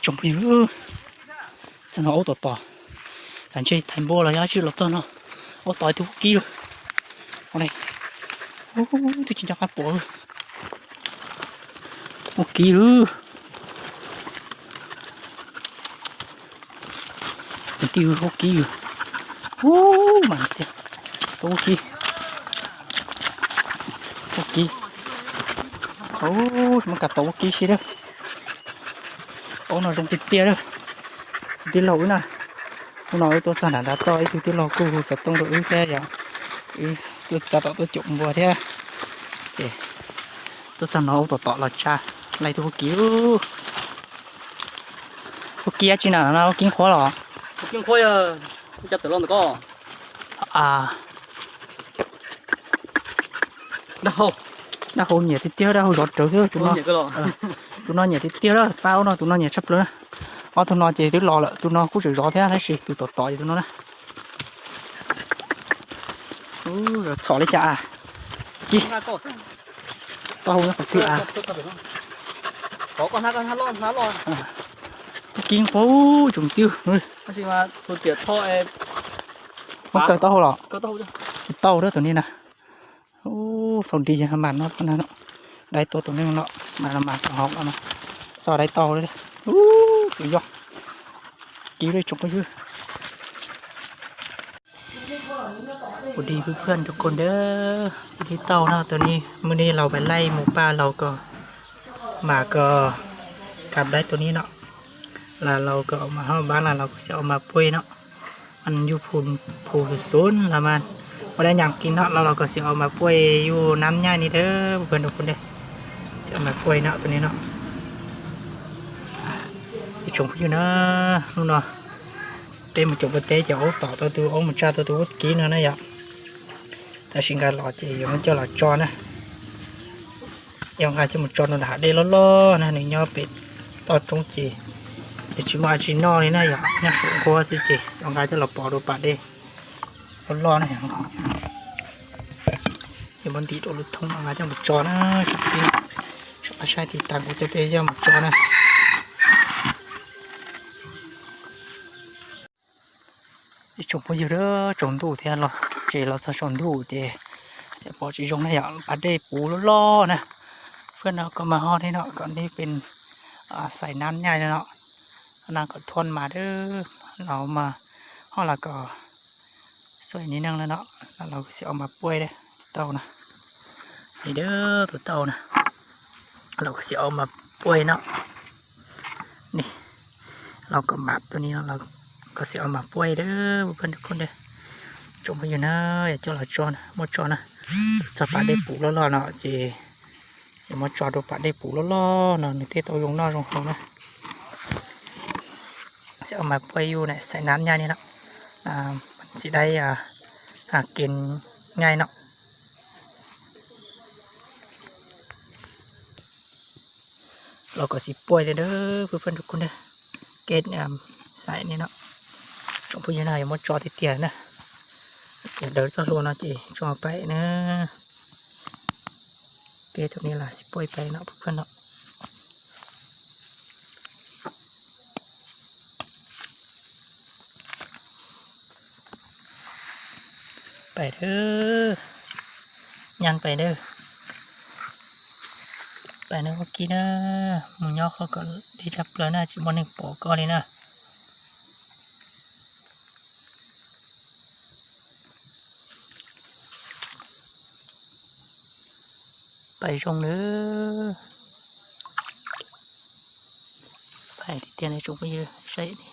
trồng cái nữa sao nó ấu tỏ thành chơi thành bò là giá chứ lọt nó ấu tỏi tôi kia con này tôi chỉ cho phát bộ một kia tiêu một kia mà tôi kia kia mà cả tổ kia xí đó nó trong tia đó tia lẩu nè tôi nói tôi sản đã tôi tia lẩu cô tập tông đội xe vậy tôi tôi chụp vừa thế để tôi sản nó tỏ là cha này tôi cứu tôi kia chỉ nào nó kinh khó rồi kinh khôi chắc tự lo được co đâu nhẹ thì tiêu đâu lọt trở thôi tụi nó nhẹ thì tiêu đó tao nó tụi nó nhẹ sắp nữa tụi nó chỉ tụi lo là tụi nó cũng chỉ rõ thế là gì tụi tỏi tụi nó nè rồi xỏ lấy chả kì tao không phải tiêu có con hát lo kinh phố trùng tiêu rồi mà mà số tiền thôi em không cần tao hả cơ tao đó tụi này nè xong đi cho màn nó đây tôi tụi nó mà học nó sau đây to đấy tự do ký đây chụp cái chứ đi với พื่อนทุกคนเด้อđi tàu nóตัวนี้มื้อนี้เราไปไล่หมูป่าเราก็มาก็กลับได้ตัวนี้เนาะแล้วเราก็เอามาเข้าบ้านแล้วเราก็จะเอามาป่วยเนาะมันอยู่ภูศูนย์ละมันพอได้อย่างกินเนาะเราก็จะเอามาป่วยอยู่น้ำย่านี่เด้อเพื่อนทุกคนเด้อจะเอามาป่วยเนาะตัวนี้เนาะชงพี่นะนู่นเนาะเต็มจุกเตะจะเอาต่อตัวเอามาจ้าตัวกินนะอย่าแต่สิ่งการหล่อจีมันจะหล่อจอนะยังไงจะมันจอnó đã đây loนะนี่ย่อเป็ดต่อตรงจีđể chỉ mà chỉ no này này nhá số qua gì chịยังไงจะหล่อปอดูปะดิlo này thì bọn tí đồ lụt thông mà ngay cho một trò nó chụp tin chụp sai thì tặng của cho cho một trò này chụp bây giờ đó trồng đủ thì lo chỉ là sao trồng đủ thì bỏ chỉ trồng này bắt đây bù lo nèเพื่อนเราก็มาห่อที่เนาะก่อนที่เป็นใส่น้ำใหญ่เนาะนางก็ทนมาเด้อเรามาห่อแล้วก็สวยนิดนึงแล้วเนาะแล้วเราก็จะเอามาป่วยเด้เต่านะนี่เด้อตัวเต่านะเราก็จะเอามาป่วยเนาะนี่เราก็หมักตัวนี้เราก็จะเอามาป่วยเด้อเพื่อนทุกคนเด้อจมไปอยู่นะอย่าเจ้าหล่อจอนะหมดจอนะจะปาได้ปลูกแล้วเนาะจีอย่ามาจอดดูปาได้ปลูกแล้วเนาะนี่เต้ตัวลงนอกลงเขานะจะเอามาป่วยอยู่เนี่ยใส่น้ำยานี่เนาะมันจะได้หากินง่ายเนาะเราก็สิป่วยเลยเด้อเพื่อนๆทุกคนเด้อเกตใส่นี่เนาะจงพูดยังไงอย่ามาจอดเตี้ยๆนะเดินสโลว์นะจีจอไปนะเกตตรงนี้ล่ะสิป่วยไปเนาะเพื่อนๆเนาะไปเด้อยังไปเด้อไปเมื่อกี้นะหมูย่อเขาก็ได้รับแล้วนะจิบวันหนึ่งปอก็เลยนะไปชงเด้อไปที่เตียนในชงไปเยอะใช่นี่